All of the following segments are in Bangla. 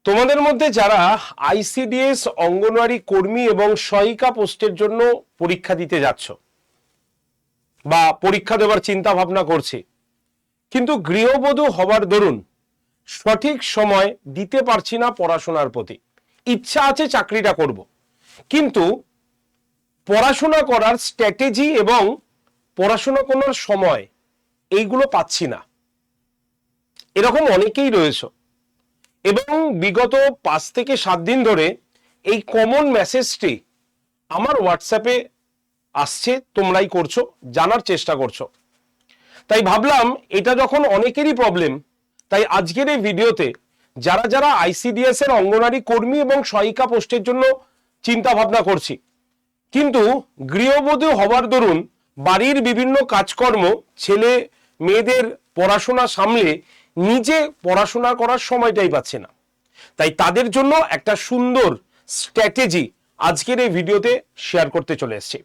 তোমাদের মধ্যে যারা আইসিডিএস অঙ্গনওয়াড়ি কর্মী এবং সহায়িকা পোস্টের জন্য পরীক্ষা দিতে যাচ্ছ বা পরীক্ষা দেওয়ার চিন্তা ভাবনা করছে, কিন্তু গৃহবধূ হবার দরুন সঠিক সময় দিতে পারছি না পড়াশোনার প্রতি, ইচ্ছা আছে চাকরিটা করব, কিন্তু পড়াশোনা করার স্ট্র্যাটেজি এবং পড়াশোনা করার সময় এইগুলো পাচ্ছি না, এরকম অনেকেই রয়েছে। এবং বিগত 5 থেকে 7 দিন ধরে এই কমন মেসেজটি আমার হোয়াটসঅ্যাপে আসছে, তোমরাই করছো, জানার চেষ্টা করছো। তাই ভাবলাম এটা যখন অনেকেরই প্রবলেম, তাই আজকের এই ভিডিওতে যারা যারা আইসিডিএস এর অঙ্গনওয়াড়ি কর্মী এবং সহায়িকা পোস্টের জন্য চিন্তা ভাবনা করছি, কিন্তু গৃহবধূ হবার দরুন বাড়ির বিভিন্ন কাজকর্ম, ছেলে মেয়েদের পড়াশোনা সামলে নিজে পড়াশোনা করার সময়টাই পাচ্ছে না, তাই তাদের জন্য একটা সুন্দর স্ট্র্যাটেজি আজকের এই ভিডিওতে শেয়ার করতে চলে এসেছি।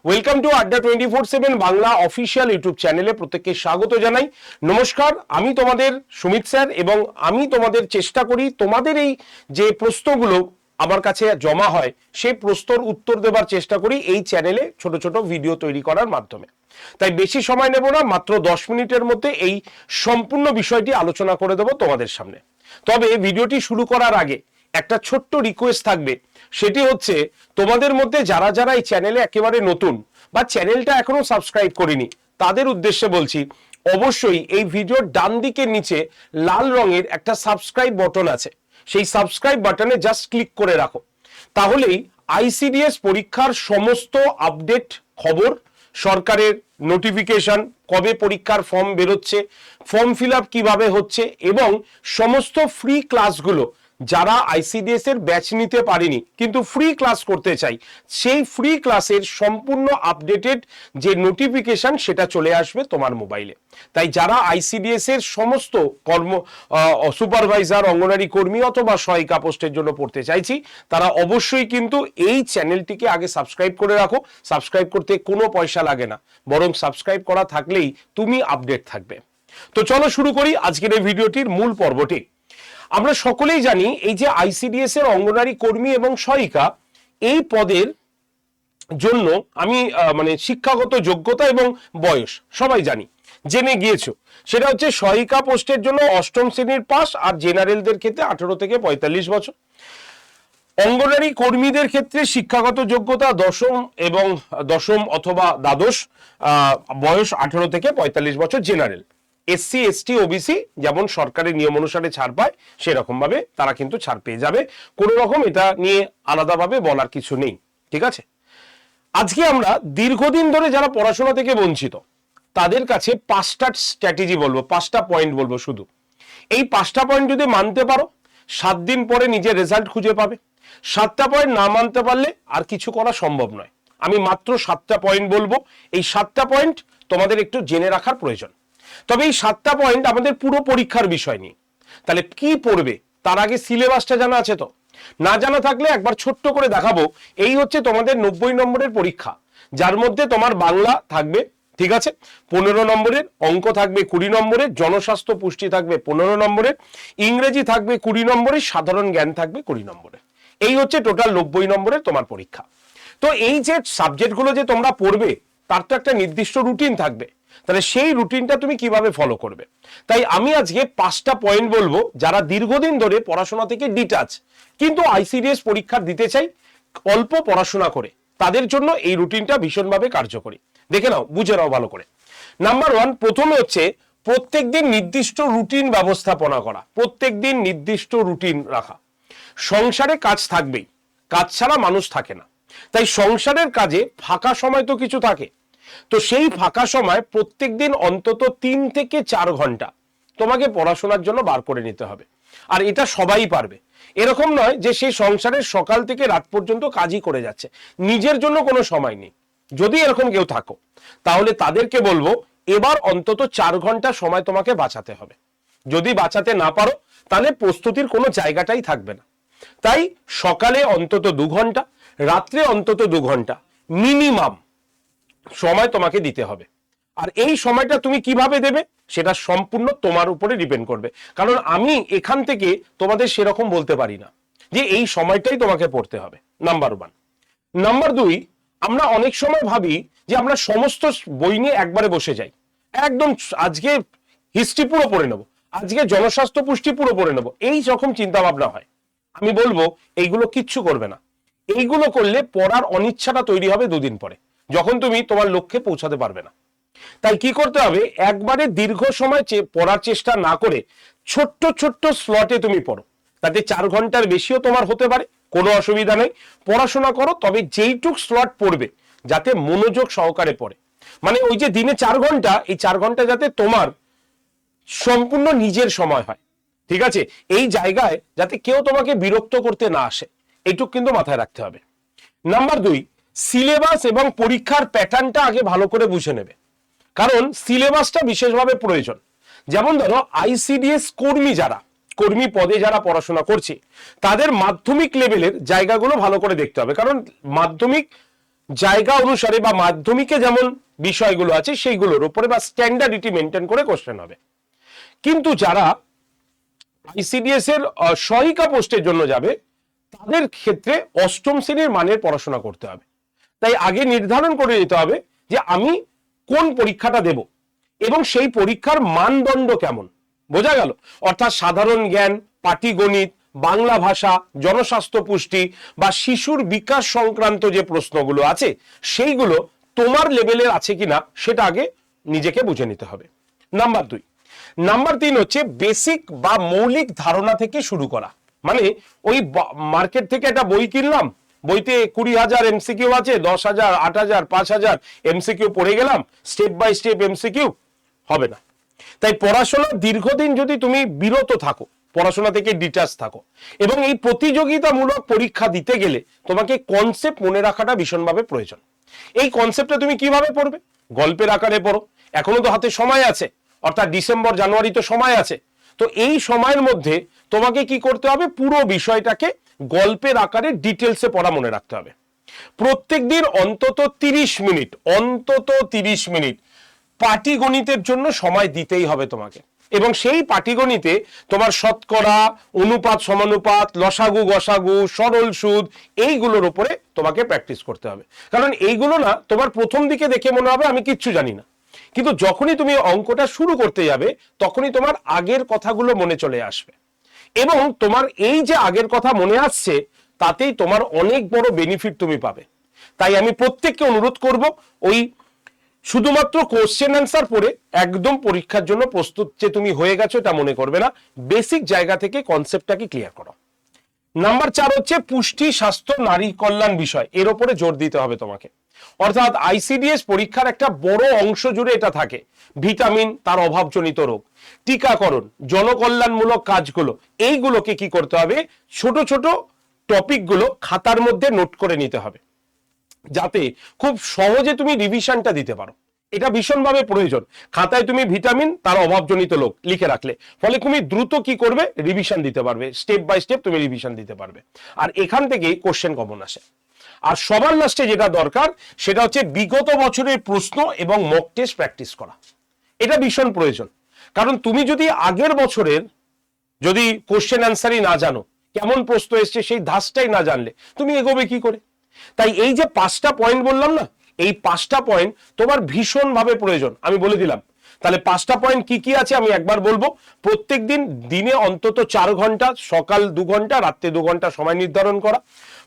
ওয়েলকাম টু আড্ডা 24/7 বাংলা অফিসিয়াল ইউটিউব চ্যানেলে প্রত্যেককে স্বাগত জানাই। নমস্কার, আমি তোমাদের সুমিত স্যার এবং আমি তোমাদের চেষ্টা করি তোমাদের এই যে প্রশ্নগুলো আমার কাছে জমা হয় সেই প্রশ্নের উত্তর দেবার চেষ্টা করি এই চ্যানেলে ছোট ছোট ভিডিও তৈরি করার মাধ্যমে। তাই বেশি সময় নেব না, মাত্র 10 মিনিটের মধ্যে এই সম্পূর্ণ বিষয়টি আলোচনা করে দেব তোমাদের সামনে। তবে ভিডিওটি শুরু করার আগে একটা ছোট্ট রিকোয়েস্ট থাকবে, সেটি হচ্ছে তোমাদের মধ্যে যারা যারা এই চ্যানেলে একেবারে নতুন বা চ্যানেলটা এখনো সাবস্ক্রাইব করিনি তাদের উদ্দেশ্যে বলছি, অবশ্যই এই ভিডিওর ডান দিকের নিচে লাল রঙের একটা সাবস্ক্রাইব বাটন আছে, সেই সাবস্ক্রাইব বাটনে জাস্ট ক্লিক করে রাখো, তাহলেই আইসিডিএস পরীক্ষার সমস্ত আপডেট খবর, সরকারের নোটিফিকেশন, কবে পরীক্ষার ফর্ম বেরোচ্ছে, ফর্ম ফিল আপ কিভাবে হচ্ছে এবং সমস্ত ফ্রি ক্লাসগুলো, যারা আইসিডিএস এর ব্যাচ নিতে পারেনি কিন্তু ফ্রি ক্লাস করতে চাই, সেই ফ্রি ক্লাসের সম্পূর্ণ আপডেটেড যে নোটিফিকেশন সেটা চলে আসবে তোমার মোবাইলে। তাই যারা আইসিডিএস এর সমস্ত সুপারভাইজার, অঙ্গনওয়াড়ি কর্মী অথবা সহায়িকা পোস্টের জন্য পড়তে চাইছি, তারা অবশ্যই কিন্তু এই চ্যানেলটিকে আগে সাবস্ক্রাইব করে রাখো। সাবস্ক্রাইব করতে কোনো পয়সা লাগে না, বরং সাবস্ক্রাইব করা থাকলেই তুমি আপডেট থাকবে। তো চলো শুরু করি আজকের এই ভিডিওটির মূল পর্বটি। আমরা সকলেই জানি এই যে আইসিডিএস এর অঙ্গনওয়াড়ি কর্মী এবং সহায়িকা, এই পদের জন্য আমি শিক্ষাগত যোগ্যতা এবং বয়স সবাই জানি, জেনে গিয়েছো। সেটা হচ্ছে সহায়িকা পোস্টের জন্য 8ম শ্রেণীর পাস, আর জেনারেলদের ক্ষেত্রে 18 থেকে 45 বছর। অঙ্গনওয়াড়ি কর্মীদের ক্ষেত্রে শিক্ষাগত যোগ্যতা 10ম অথবা দ্বাদশ, বয়স 18 থেকে 45 বছর জেনারেল। এসসি এসটি ওবিসি যেমন সরকারের নিয়ম অনুসারে ছাড় পায়, সেরকম ভাবে তারা কিন্তু ছাড় পেয়ে যাবে, কোনো রকম এটা নিয়ে আলাদাভাবে বলার কিছু নেই, ঠিক আছে। আজকে আমরা দীর্ঘদিন ধরে যারা পড়াশোনা থেকে বঞ্চিত তাদের কাছে 5টা স্ট্র্যাটেজি বলবো, 5টা পয়েন্ট বলবো শুধু। এই 5টা পয়েন্ট যদি মানতে পারো, 7 দিন পরে নিজের রেজাল্ট খুঁজে পাবে। 7টা পয়েন্ট না মানতে পারলে আর কিছু করা সম্ভব নয়। আমি মাত্র 7টা পয়েন্ট বলবো, এই 7টা পয়েন্ট তোমাদের একটু জেনে রাখার প্রয়োজন। তবে এই 7টা পয়েন্ট আমাদের পুরো পরীক্ষার বিষয় নিয়ে। তাহলে কি পড়বে তার আগে সিলেবাসটা জানা আছে তো? না জানা থাকলে একবার ছোট্ট করে দেখাবো। এই হচ্ছে তোমাদের 90 নম্বরের পরীক্ষা, যার মধ্যে তোমার বাংলা থাকবে, ঠিক আছে, 15 নম্বরের, অঙ্ক থাকবে 20 নম্বরের, জনস্বাস্থ্য পুষ্টি থাকবে 15 নম্বরের, ইংরেজি থাকবে 20 নম্বরের, সাধারণ জ্ঞান থাকবে 20 নম্বরের। এই হচ্ছে টোটাল 90 নম্বরের তোমার পরীক্ষা। তো এই যে সাবজেক্টগুলো যে তোমরা পড়বে তার তো একটা নির্দিষ্ট রুটিন থাকবে, তাহলে সেই রুটিনটা তুমি কিভাবে ফলো করবে। তাই আমি আজকে 5টা পয়েন্ট বলবো, যারা দীর্ঘদিন ধরে পড়াশোনা থেকে ডিটাচ কিন্তু আইসিডিএস পরীক্ষা দিতে চাই অল্প পড়াশোনা করে, তাদের জন্য এই রুটিনটা ভীষণভাবে কার্যকরী। দেখে নাও, বুঝে নাও ভালো করে। নাম্বার 1, প্রথমে হচ্ছে প্রত্যেকদিন নির্দিষ্ট রুটিন ব্যবস্থাপনা করা, প্রত্যেকদিন নির্দিষ্ট রুটিন রাখা। সংসারে কাজ থাকবেই, কাজ ছাড়া মানুষ থাকে না, তাই সংসারের কাজে ফাঁকা সময় তো কিছু থাকে, তো সেই ফাঁকা সময় প্রত্যেকদিন অন্তত 3 থেকে 4 ঘন্টা তোমাকে পড়াশোনার জন্য বার করে নিতে হবে। আর এটা সবাই পারবে, এরকম নয় যে সে সংসারের সকাল থেকে রাত পর্যন্ত কাজই করে যাচ্ছে, নিজের জন্য কোনো সময় নেই। যদি এরকম কেউ থাকো তাহলে তাদেরকে বলবো এবার অন্তত 4 ঘন্টা সময় তোমাকে বাঁচাতে হবে। যদি বাঁচাতে না পারো তাহলে প্রস্তুতির কোনো জায়গাটাই থাকবে না। তাই সকালে অন্তত 2 ঘন্টা, রাত্রে অন্তত 2 ঘন্টা মিনিমাম সময় তোমাকে দিতে হবে। আর এই সময়টা তুমি কিভাবে দেবে সেটা সম্পূর্ণ তোমার উপরে ডিপেন্ড করবে, কারণ আমি এখান থেকে তোমাদের সেরকম বলতে পারি না যে এই সময়টাই তোমাকে পড়তে হবে। নাম্বার 1। নাম্বার 2, আমরা অনেক সময় ভাবি যে আমরা সমস্ত বই নিয়ে একবারে বসে যাই, একদম আজকে হিস্ট্রি পুরো পড়ে নেবো, আজকে জনস্বাস্থ্য পুষ্টি পুরো পড়ে নেবো, এই রকম চিন্তা ভাবনা হয়। আমি বলবো এইগুলো কিচ্ছু করবে না। এইগুলো করলে পড়ার অনিচ্ছাটা তৈরি হবে দুদিন পরে, যখন তুমি তোমার লক্ষ্যে পৌঁছাতে পারবে না। তাই কি করতে হবে, একবারে দীর্ঘ সময় পড়ার চেষ্টা না করে ছোট্ট ছোট্ট স্লটে তুমি পড়ো, তাতে 4 ঘন্টার বেশিও তোমার হতে পারে, কোনো অসুবিধা নেই। পড়াশোনা করো, তবে যেইটুক স্লট পড়বে যাতে মনোযোগ সহকারে পড়ে। মানে ওই যে দিনে 4 ঘন্টা, এই 4 ঘন্টা যাতে তোমার সম্পূর্ণ নিজের সময় হয়, ঠিক আছে? এই জায়গায় যাতে কেউ তোমাকে বিরক্ত করতে না আসে, এইটুক কিন্তু মাথায় রাখতে হবে। নাম্বার 2, সিলেবাস এবং পরীক্ষার প্যাটার্নটা আগে ভালো করে বুঝে নেবে, কারণ সিলেবাসটা বিশেষভাবে প্রয়োজন। যেমন ধরো আইসিডিএস কর্মী পদে যারা পড়াশোনা করছে, তাদের মাধ্যমিক লেভেলের জায়গাগুলো ভালো করে দেখতে হবে, কারণ মাধ্যমিক জায়গা অনুসারে বা মাধ্যমিকে যেমন বিষয়গুলো আছে সেইগুলোর উপরে বা স্ট্যান্ডার্ডিটি মেনটেন করে কোশ্চেন হবে। কিন্তু যারা আইসিডিএস এর সহায়িকা পোস্টের জন্য যাবে, তাদের ক্ষেত্রে 8ম শ্রেণীর মানের পড়াশোনা করতে হবে। তাই আগে নির্ধারণ করে নিতে হবে যে আমি কোন পরীক্ষাটা দেব এবং সেই পরীক্ষার মানদণ্ড কেমন, বোঝা গেল? অর্থাৎ সাধারণ জ্ঞান, পাটিগণিত, বাংলা ভাষা, জনস্বাস্থ্য পুষ্টি বা শিশুর বিকাশ সংক্রান্ত যে প্রশ্নগুলো আছে সেইগুলো তোমার লেভেলের আছে কিনা সেটা আগে নিজেকে বুঝে নিতে হবে। নাম্বার 2। নাম্বার 3 হচ্ছে বেসিক বা মৌলিক ধারণা থেকে শুরু করা। মানে ওই মার্কেট থেকে একটা বই কিনলাম, বইতে 20,000 এমসিকিউ আছে, 10,000, 8,000, 5,000 এমসিকিউ পড়ে গেলাম, স্টেপ বাই স্টেপ এমসিকিউ হবে না। তাই পড়াশোনা দীর্ঘদিন যদি তুমি বিরত থাকো, পড়াশোনা থেকে ডিটাচ থাকো, এবং এই প্রতিযোগিতামূলক পরীক্ষা দিতে গেলে তোমাকে কনসেপ্ট মনে রাখাটা ভীষণভাবে প্রয়োজন। এই কনসেপ্টটা তুমি কিভাবে পড়বে? গল্পের আকারে পড়ো, এখনো তো হাতে সময় আছে, অর্থাৎ ডিসেম্বর জানুয়ারি তো সময় আছে। তো এই সময়ের মধ্যে তোমাকে কি করতে হবে, পুরো বিষয়টাকে গল্পের আকারে ডিটেলসে পড়া মনে রাখতে হবে। প্রত্যেক দিন অন্তত 30 মিনিট পাটিগণিতের জন্য সময় দিতেই হবে তোমাকে, এবং সেই পাটিগণিতে তোমার শতকরা, অনুপাত সমানুপাত, লসাগু গসাগু, সরল সুদ, এইগুলোর উপরে তোমাকে প্র্যাকটিস করতে হবে। কারণ এইগুলো না তোমার প্রথম দিকে দেখে মনে হবে আমি কিচ্ছু জানি না, কিন্তু যখনই তুমি অঙ্কটা শুরু করতে যাবে তখনই তোমার আগের কথাগুলো মনে চলে আসবে, এবং তোমার এই যে আগের কথা মনে আসছে তাতেই তোমার অনেক বড় বেনিফিট তুমি পাবে। তাই আমি প্রত্যেককে অনুরোধ করব, ওই শুধুমাত্র কোশ্চেন অ্যান্সার পড়ে একদম পরীক্ষার জন্য প্রস্তুত যে তুমি হয়ে গেছো এটা মনে করবে না, বেসিক জায়গা থেকে কনসেপ্টটাকে ক্লিয়ার করো। নাম্বার 4 হচ্ছে পুষ্টি, স্বাস্থ্য, নারী কল্যাণ বিষয়, এর উপরে জোর দিতে হবে তোমাকে। অর্থাৎ আইসিডিএস পরীক্ষার একটা বড় অংশ জুড়ে এটা থাকে, ভিটামিন, তার অভাবজনিত রোগ, টিকাকরণ, জনকল্যাণমূলক কাজগুলো, এইগুলোকে কি করতে হবে, ছোট ছোট টপিকগুলো খাতার মধ্যে নোট করে নিতে হবে, যাতে খুব সহজে তুমি রিভিশনটা দিতে পারো। এটা ভীষণভাবে প্রয়োজন। খাতায় তুমি ভিটামিন, তার অভাবজনিত রোগ লিখে রাখলে ফলে তুমি দ্রুত কি করবে, রিভিশন দিতে পারবে, স্টেপ বাই স্টেপ তুমি রিভিশন দিতে পারবে, আর এখান থেকেই কোশ্চেন কমন আসে। আর সবার লাস্টে যেটা দরকার সেটা হচ্ছে বিগত বছরের প্রশ্ন এবং মক টেস্ট প্র্যাকটিস করা। এটা ভীষণ প্রয়োজন, কারণ তুমি যদি আগের বছরের যদি কোশ্চেন অ্যান্সারই না জানো, কেমন প্রশ্ন এসছে সেই ধাঁচটাই না জানলে তুমি এগোবে কি করে? তাই এই যে 5টা পয়েন্ট বললাম না, এই 5টা পয়েন্ট তোমার ভীষণভাবে প্রয়োজন। আমি বলে দিলাম, তাহলে 5টা পয়েন্ট কি কি আছে আমি একবার বলবো। প্রত্যেক দিন দিনে অন্তত 4 ঘন্টা, সকাল 2 ঘন্টা, রাত্রে 2 ঘন্টা সময় নির্ধারণ করা।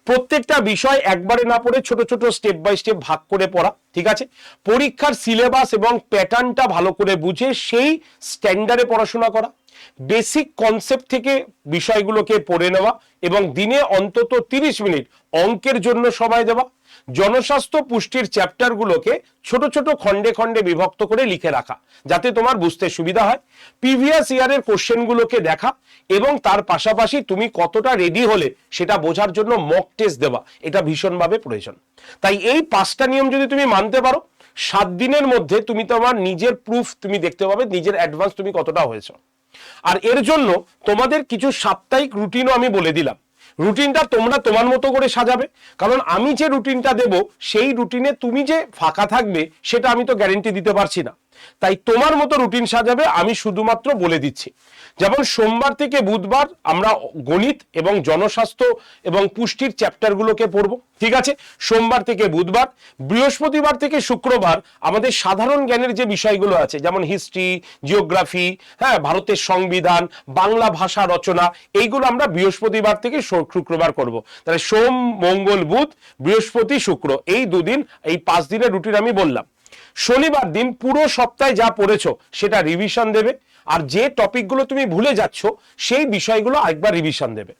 প্রত্যেকটা বিষয় একবারে না পড়ে ছোট ছোট স্টেপ বাই স্টেপ ভাগ করে পড়া, ঠিক আছে? পরীক্ষার সিলেবাস এবং প্যাটার্নটা ভালো করে বুঝে সেই স্ট্যান্ডার্ডে পড়াশোনা করা, বেসিক কনসেপ্ট থেকে বিষয়গুলোকে পড়ে নেওয়া, এবং দিনে অন্তত 30 মিনিট অঙ্কের জন্য সময় দেওয়া। জনস্বাস্থ্য পুষ্টির চ্যাপ্টারগুলোকে ছোট ছোট খণ্ডে খণ্ডে বিভক্ত করে লিখে রাখা, যাতে তোমার বুঝতে সুবিধা হয়। প্রিভিয়াস ইয়ারের কোশ্চেনগুলোকে দেখা, এবং তার পাশাপাশি তুমি কতটা রেডি হলে সেটা বোঝার জন্য মক টেস্ট দেওয়া, এটা ভীষণভাবে প্রয়োজন। তাই এই 5টা নিয়ম যদি তুমি মানতে পারো, 7 দিনের মধ্যে তুমি তোমার নিজের প্রুফ তুমি দেখতে পাবে, নিজের অ্যাডভান্স তুমি কতটা হয়েছো। আর এর জন্য তোমাদের কিছু সাপ্তাহিক রুটিনও আমি বলে দিলাম। রুটিনটা তোমরা তোমার মতো করে সাজাবে, কারণ আমি যে রুটিনটা দেব সেই রুটিনে তুমি যে ফাঁকা থাকবে সেটা আমি তো গ্যারেন্টি দিতে পারছি না। তাই তোমার মতো রুটিন সাজাবে, আমি শুধুমাত্র বলে দিচ্ছি। যেমন সোমবার থেকে বুধবার আমরা গণিত এবং জনস্বাস্থ্য এবং পুষ্টির চ্যাপ্টারগুলোকে পড়বো, ঠিক আছে, সোমবার থেকে বুধবার। বৃহস্পতিবার থেকে শুক্রবার আমাদের সাধারণ জ্ঞানের যে বিষয়গুলো আছে, যেমন হিস্ট্রি, জিওগ্রাফি, হ্যাঁ, ভারতের সংবিধান, বাংলা ভাষা রচনা, এইগুলো আমরা বৃহস্পতিবার থেকে শুক্রবার করব। তাহলে সোম, মঙ্গল, বুধ, বৃহস্পতি, শুক্র, এই দুদিন, এই 5 দিনের রুটিন আমি বললাম। শনিবার দিন পুরো সপ্তাহে যা পড়েছো সেটা রিভিশন দেবে, আর যে টপিকগুলো তুমি ভুলে যাচ্ছ সেই বিষয়গুলো আরেকবার রিভিশন দেবে।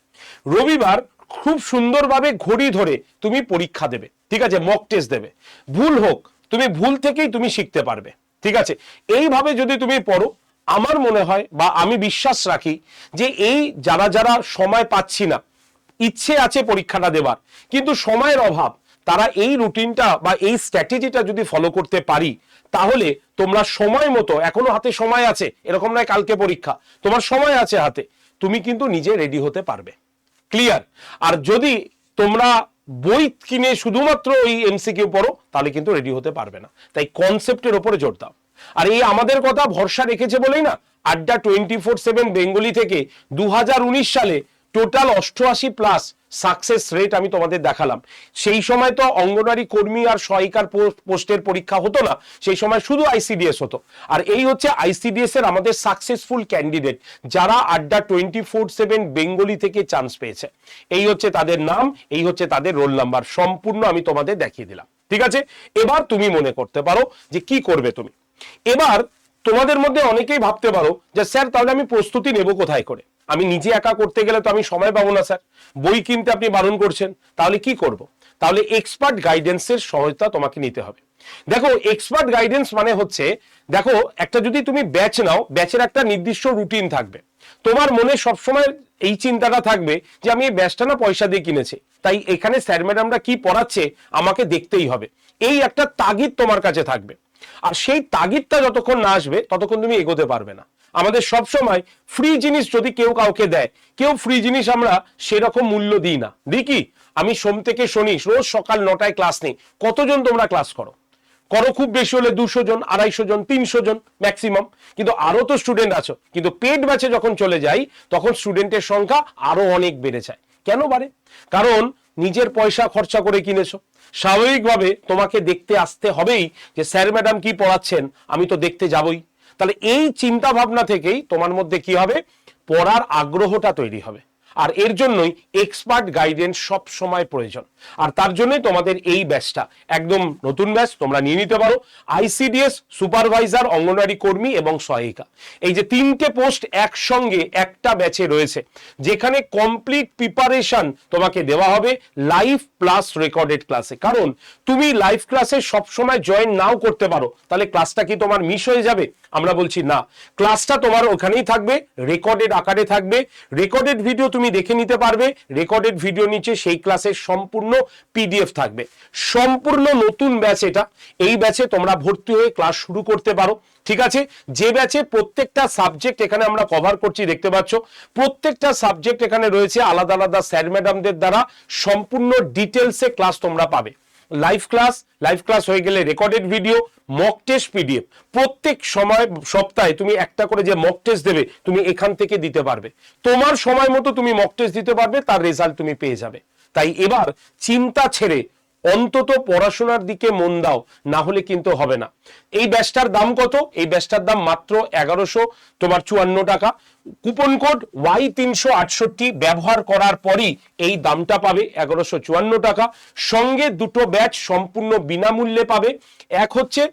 রবিবার খুব সুন্দরভাবে ঘড়ি ধরে তুমি পরীক্ষা দেবে, ঠিক আছে, মক টেস্ট দেবে। ভুল হোক, তুমি ভুল থেকেই তুমি শিখতে পারবে, ঠিক আছে। এইভাবে যদি তুমি পড়ো, আমার মনে হয় বা আমি বিশ্বাস রাখি যে এই যারা যারা সময় পাচ্ছি না, ইচ্ছে আছে পরীক্ষাটা দেবার কিন্তু সময়ের অভাব, তারা এই রুটিনটা বা এই স্ট্র্যাটেজিটা যদি ফলো করতে পারি, তাহলে তোমরা সময় মতো, এখনো হাতে সময় আছে, এরকম নয় কালকে পরীক্ষা, তোমার সময় আছে হাতে, তুমি কিন্তু নিজে রেডি হতে পারবে। ক্লিয়ার? আর যদি তোমরা বই কিনে শুধুমাত্র ওই এমসিকিউ পড়ো, তাহলে কিন্তু রেডি হতে পারবে না। তাই কনসেপ্টের উপরে জোর দাও। আর এই আমাদের কথা ভরসা রেখেছে বলেই না আড্ডা 24/7 বেঙ্গলি থেকে 2019 সালে টোটাল 88+ সাকসেস রেট আমি তোমাদের দেখালাম। সেই সময় তো অঙ্গনওয়াড়ি কর্মী আর সহায়িকার পোস্টের পরীক্ষা হতো না, সেই সময় শুধু আইসিডিএস হতো। আর এই হচ্ছে আইসিডিএস এর আমাদের সাকসেসফুল ক্যান্ডিডেট, যারা আড্ডা 24/7 বেঙ্গলি থেকে চান্স পেয়েছে। এই হচ্ছে তাদের নাম, এই হচ্ছে তাদের রোল নাম্বার, সম্পূর্ণ আমি তোমাদের দেখিয়ে দিলাম, ঠিক আছে। এবার তুমি মনে করতে পারো যে কি করবে তুমি। এবার তোমাদের মধ্যে অনেকেই ভাবতে পারো যে স্যার তাহলে আমি প্রস্তুতি নেব কোথায় করে, আমি নিজে একা করতে গেলে তো আমি সময় পাবো না স্যার, বই কিনতে আপনি বারণ করছেন, তাহলে কি করব? তাহলে এক্সপার্ট গাইডেন্সের সহায়তা তোমাকে নিতে হবে। দেখো, এক্সপার্ট গাইডেন্স মানে হচ্ছে, দেখো, একটা যদি তুমি ব্যাচ নাও, ব্যাচের একটা নির্দিষ্ট রুটিন থাকবে, তোমার মনে সবসময় এই চিন্তাটা থাকবে যে আমি এই ব্যাচটা না পয়সা দিয়ে কিনেছি, তাই এখানে স্যার ম্যাডামরা কি পড়াচ্ছে আমাকে দেখতেই হবে, এই একটা তাগিদ তোমার কাছে থাকবে। আর সেই তাগিদটা যতক্ষণ না আসবে ততক্ষণ তুমি এগোতে পারবে না। আমাদের সব সময় ফ্রি জিনিস যদি কেউ কাউকে দেয়, কেউ ফ্রি জিনিস আমরা সেরকম মূল্য দিই না। দিই কি? আমি সোম থেকে শনি রোজ সকাল 9টায় ক্লাস নেই, কতজন তোমরা ক্লাস করো? খুব বেশি হলে 200 জন, 250 জন, 300 জন ম্যাক্সিমাম, কিন্তু আরো তো স্টুডেন্ট আছো। কিন্তু পেড ব্যাচে যখন চলে যাই তখন স্টুডেন্টের সংখ্যা আরো অনেক বেড়ে যায়। কেন বাড়ে? কারণ নিজের পয়সা খরচা করে কিনেছো, স্বাভাবিকভাবে তোমাকে দেখতে আসতে হবেই যে স্যার ম্যাডাম কি পড়াচ্ছেন, আমি তো দেখতে যাবই। তাহলে এই চিন্তা ভাবনা থেকেই তোমার মধ্যে কি হবে, পড়ার আগ্রহটা তৈরি হবে। আর এর জন্যই এক্সপার্ট গাইডেন্স সব সময় প্রয়োজন। আর তার জন্যই তোমাদের এই ব্যাচটা একদম নতুন ব্যাচ, তোমরা নিয়ে নিতে পারো। আইসিডিএস, সুপারভাইজার, অঙ্গনওয়াড়ি কর্মী এবং সহায়িকা, এই যে 3টে পোস্ট একসঙ্গে একটা ব্যাচে রয়েছে, যেখানে কমপ্লিট প্রিপারেশন তোমাকে দেওয়া হবে লাইভ প্লাস রেকর্ডেড ক্লাসে। কারণ তুমি লাইভ ক্লাসে সবসময় জয়েন নাও করতে পারো, তাহলে ক্লাসটা কি তোমার মিস হয়ে যাবে? আমরা বলছি না, ক্লাসটা তোমার ওখানেই থাকবে, রেকর্ডেড আকারে থাকবে। রেকর্ডেড ভিডিও তুমি দেখে নিতে পারবে, রেকর্ডেড ভিডিও নিচে সেই ক্লাসের সম্পূর্ণ পিডিএফ থাকবে। সম্পূর্ণ নতুন ব্যাচ এটা, এই ব্যাচে তোমরা ভর্তি হয়ে ক্লাস শুরু করতে পারো, ঠিক আছে। যে ব্যাচে প্রত্যেকটা সাবজেক্ট এখানে আমরা কভার করছি, দেখতে পাচ্ছ প্রত্যেকটা সাবজেক্ট এখানে রয়েছে আলাদা আলাদা স্যার ম্যাডামদের দ্বারা সম্পূর্ণ ডিটেলসে ক্লাস তোমরা পাবে। লাইভ ক্লাস হয়ে গেলে recorded video, mock test, PDF. প্রত্যেক সময় সপ্তাহে তুমি একটা করে যে মক টেস্ট দেবে তুমি এখান থেকে দিতে পারবে, তোমার সময় মতো তুমি মক টেস্ট দিতে পারবে, তার রেজাল্ট তুমি পেয়ে যাবে। তাই এবার চিন্তা ছেড়ে অন্তত পড়াশোনার দিকে মন দাও, না হলে কিন্তু হবে না। এই ব্যাচটার দাম কত? এই ব্যাচটার দাম মাত্র 1154 টাকা। কুপন কোড Y368 ব্যবহার করার পরই এই দামটা পাবে, 1154 টাকা। সঙ্গে দুটো ব্যাচ সম্পূর্ণ বিনামূল্যে পাবে। এক হচ্ছে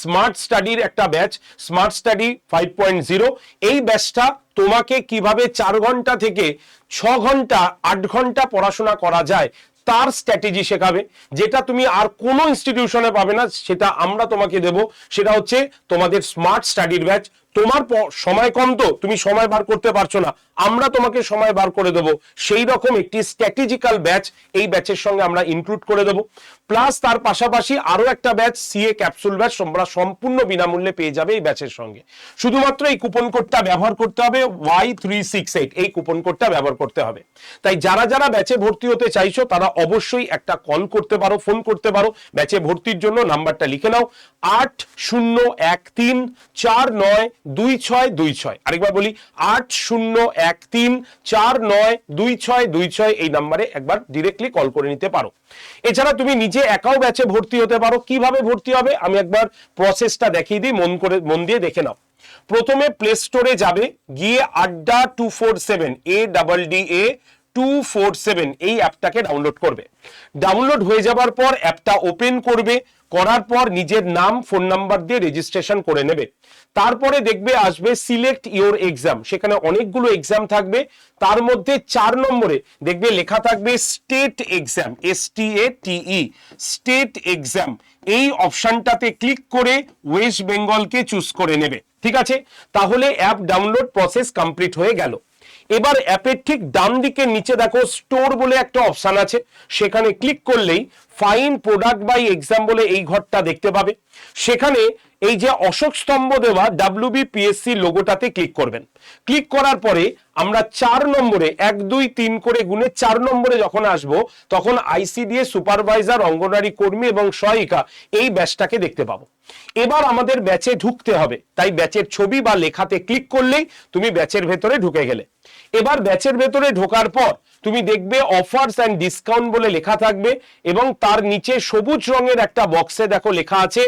স্মার্ট স্টাডির একটা ব্যাচ, স্মার্ট স্টাডি 5.0। এই ব্যাচটা তোমাকে কিভাবে 4 ঘন্টা থেকে 6 ঘন্টা 8 ঘন্টা পড়াশোনা করা যায় তার স্ট্র্যাটেজি শেখাবে, যেটা তুমি আর কোনো ইনস্টিটিউশনে পাবে না, সেটা আমরা তোমাকে দেব। সেটা হচ্ছে তোমাদের স্মার্ট স্টাডির ব্যাচ। তোমার সময় কম, তো তুমি সময় বার করতে পারছো না, আমরা তোমাকে সময় বার করে দেবো, সেই রকম একটি স্ট্র্যাটেজিক্যাল ব্যাচ এই ব্যাচের সঙ্গে আমরা ইনক্লুড করে দেবো। প্লাস তার পাশাপাশি আরো একটা ব্যাচ সিএ ক্যাপসুল ব্যাচ তোমরা সম্পূর্ণ বিনামূল্যে পেয়ে যাবে এই ব্যাচের সঙ্গে। শুধুমাত্র এই কুপন কোডটা ব্যবহার করতে হবে, Y368 এই কুপন কোডটা ব্যবহার করতে হবে। তাই যারা যারা ব্যাচে ভর্তি হতে চাইছো তারা অবশ্যই একটা কল করতে পারো, ফোন করতে পারো। ব্যাচে ভর্তির জন্য নাম্বারটা লিখে নাও 8013492626। আরেকবার বলি 8013492626, এই নাম্বারে একবার ডিরেক্টলি কল করে নিতে পারো। এছাড়া তুমি নিজে একাও ব্যাচে ভর্তি হতে পারো। কিভাবে ভর্তি হবে আমি একবার প্রসেসটা দেখিয়ে দিই, মন দিয়ে দেখে নাও। প্রথমে প্লে স্টোরে যাবে, গিয়ে আড্ডা 247 ADDA247 এই অ্যাপটাকে ডাউনলোড করবে। ডাউনলোড হয়ে যাবার পর অ্যাপটা ওপেন করবে, করার পর নিজের নাম ফোন নাম্বার দিয়ে রেজিস্ট্রেশন করে নেবে। তারপরে দেখবে আসবে সিলেক্ট ইওর এক্সাম, সেখানে অনেকগুলো এক্সাম থাকবে, তার মধ্যে 4 নম্বরে দেখবে লেখা থাকবে state exam, STATE state exam. এই অপশনটাতে ক্লিক করে ওয়েস্ট বেঙ্গলকে চুজ করে নেবে। ঠিক আছে, তাহলে অ্যাপ ডাউনলোড প্রসেস কমপ্লিট হয়ে গেল। এবার অ্যাপের ঠিক ডান দিকের নিচে দেখো স্টোর বলে একটা অপশন আছে, সেখানে ক্লিক করলেই ফাইন প্রোডাক্ট বাই এক্সাম বলে এই ঘরটা দেখতে পাবে। সেখানে এই যে অশোক স্তম্ভ দেওয়া WBPSC লোগোটাতে ক্লিক করবেন। ক্লিক করার পরে আমরা 4 নম্বরে 1 2 3 করে গুণে 4 নম্বরে যখন আসব তখন ICDS সুপারভাইজার, অঙ্গনওয়াড়ি কর্মী এবং সহায়িকা এই ব্যাচটাকে দেখতে পাবো। এবার আমাদের ব্যাচে ঢুকতে হবে, তাই ব্যাচের ছবি বা লেখাতে ক্লিক করলেই তুমি ব্যাচের ভেতরে ঢুকে গেলে। এবার ব্যাচের ভেতরে ঢোকার পর তুমি দেখবে অফারস অ্যান্ড ডিসকাউন্ট বলে লেখা থাকবে এবং তার নিচে সবুজ রঙের একটা বক্সে দেখো লেখা আছে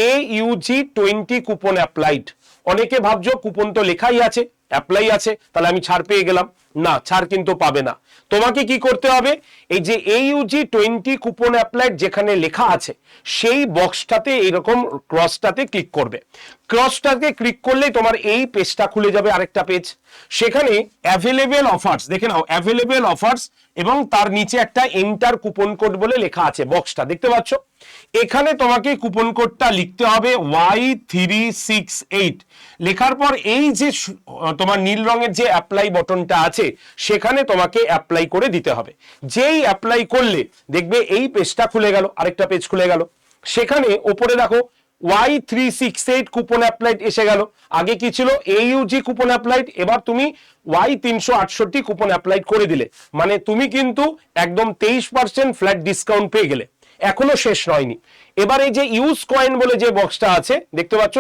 AUG 20 কুপন অ্যাপ্লাইড। অনেকে ভাবছো কুপন তো লেখাই আছে, অ্যাপ্লাই আছে, তাহলে আমি ছাড় পেয়ে গেলাম। না, ছাড় কিন্তু পাবে না। তোমাকে কি করতে হবে, এই যে AUG 20 কুপন অ্যাপ্লাইড যেখানে লেখা আছে সেই বক্সটাতে এরকম ক্রসটাতে ক্লিক করবে। ক্রসটাতে ক্লিক করলেই তোমার এই পেজটা খুলে যাবে, আরেকটা পেজ। সেখানে অ্যাভেলেবেল অফার্স দেখে নাও, অ্যাভেলেবেল অফার্স এবং তার নিচে একটা এন্টার কুপন কোড বলে লেখা আছে, বক্সটা দেখতে পাচ্ছ। এখানে তোমাকে কুপন কোডটা লিখতে হবে Y368। লেখার পর এই যে তোমার নীল রঙের যে অ্যাপ্লাই বটনটা আছে সেখানে তোমাকে অ্যাপ্লাই করে দিতে হবে। যেই অ্যাপ্লাই করলে দেখবে এই পেজটা খুলে গেল, আরেকটা পেজ খুলে গেল। সেখানে ওপরে দেখো Y368 কুপন অ্যাপ্লাইড এসে গেল। আগে কি ছিল AUG কুপন অ্যাপ্লাইড, এবার তুমি Y368 কুপন অ্যাপ্লাইড করে দিলে, মানে তুমি কিন্তু একদম 23% ফ্ল্যাট ডিসকাউন্ট পেয়ে গেলে। এখনো শেষ হয়নি। এবার এই যে ইউজ কয়েন বলে যে বক্সটা আছে দেখতে পাচ্ছ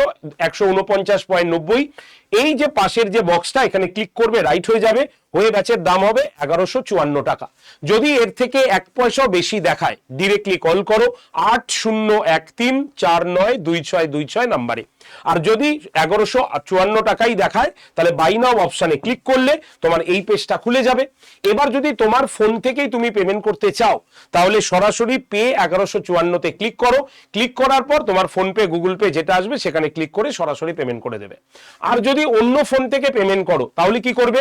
149.90, এই যে পাশের যে বক্সটা এখানে ক্লিক করবে, রাইট হয়ে যাবে, হয়ে ব্যাচের দাম হবে 1154 টাকা। যদি এর থেকে 1 পয়সা বেশি দেখায় ডিরেক্টলি কল করো 8013492626 নাম্বারে। আর যদি 1154 টাকাই দেখায় তাহলে বাই নাও অপশনে ক্লিক করলে তোমার এই পেজটা খুলে যাবে। এবার যদি তোমার ফোন থেকেই তুমি পেমেন্ট করতে চাও তাহলে সরাসরি পে 1154 তে ক্লিক করো। ক্লিক করার পর তোমার ফোন পে, গুগল পে যেটা আসবে সেখানে ক্লিক করে সরাসরি পেমেন্ট করে দেবে। আর যদি অন্য ফোন থেকে পেমেন্ট করো তাহলে কি করবে,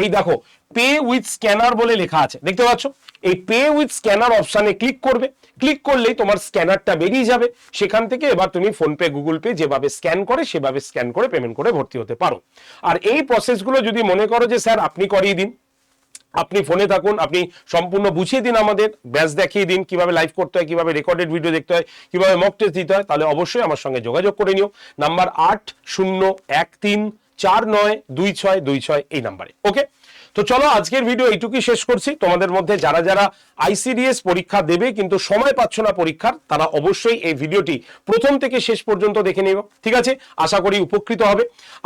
এই দেখো পে উইথ স্ক্যানার বলে লেখা আছে দেখতে পাচ্ছ, এই পে উইথ স্ক্যানার অপশনে ক্লিক করবে। ক্লিক করলেই তোমার স্ক্যানারটা বেরিয়ে যাবে, সেখান থেকে এবার তুমি ফোন পে, গুগল পে যেভাবে স্ক্যান করে সেভাবে স্ক্যান করে পেমেন্ট করে ভর্তি হতে পারো। আর এই প্রসেসগুলো যদি মনে করো যে স্যার আপনি করিয়ে দিন, আপনি ফোনে থাকুন, আপনি সম্পূর্ণ বুঝিয়ে দিন, আমাদের ব্যাচ দেখিয়ে দিন কিভাবে লাইভ করতে হয়, কিভাবে রেকর্ডেড ভিডিও দেখতে হয়, কিভাবে মক টেস্ট দিতে হয়, তাহলে অবশ্যই আমার সঙ্গে যোগাযোগ করে নিও। নাম্বার 8013492626 এই নাম্বারে। ওকে, তো চলো আজকের ভিডিও এইটুকুই শেষ করছি। তোমাদের মধ্যে যারা যারা ICDS পরীক্ষা দেবে কিন্তু সময় পাচ্ছ না পরীক্ষার, তারা অবশ্যই এই ভিডিওটি প্রথম থেকে শেষ পর্যন্ত দেখে নিও। ঠিক আছে, আশা করি উপকৃত হবে।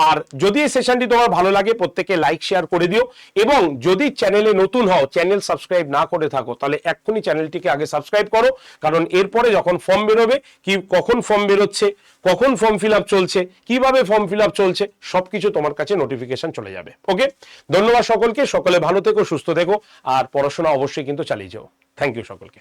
আর যদি এই সেশনটি তোমার ভালো লাগে প্রত্যেকে লাইক শেয়ার করে দিও, এবং যদি চ্যানেলে নতুন হও, চ্যানেল সাবস্ক্রাইব না করে থাকো, তাহলে এক্ষুনি চ্যানেলটিকে আগে সাবস্ক্রাইব করো, কারণ এরপরে যখন ফর্ম বেরোবে, কি কখন ফর্ম বেরোচ্ছে, কখন ফর্ম ফিল আপ চলছে, কিভাবে ফর্ম ফিল আপ চলছে, সবকিছু তোমার কাছে নোটিফিকেশন চলে যাবে। ওকে, ধন্যবাদ সকলকে, সকলে ভালো থেকো, সুস্থ থেকো, আর পড়াশোনা অবশ্যই কিন্তু চালিয়ে যাও। থ্যাংক ইউ সকলকে।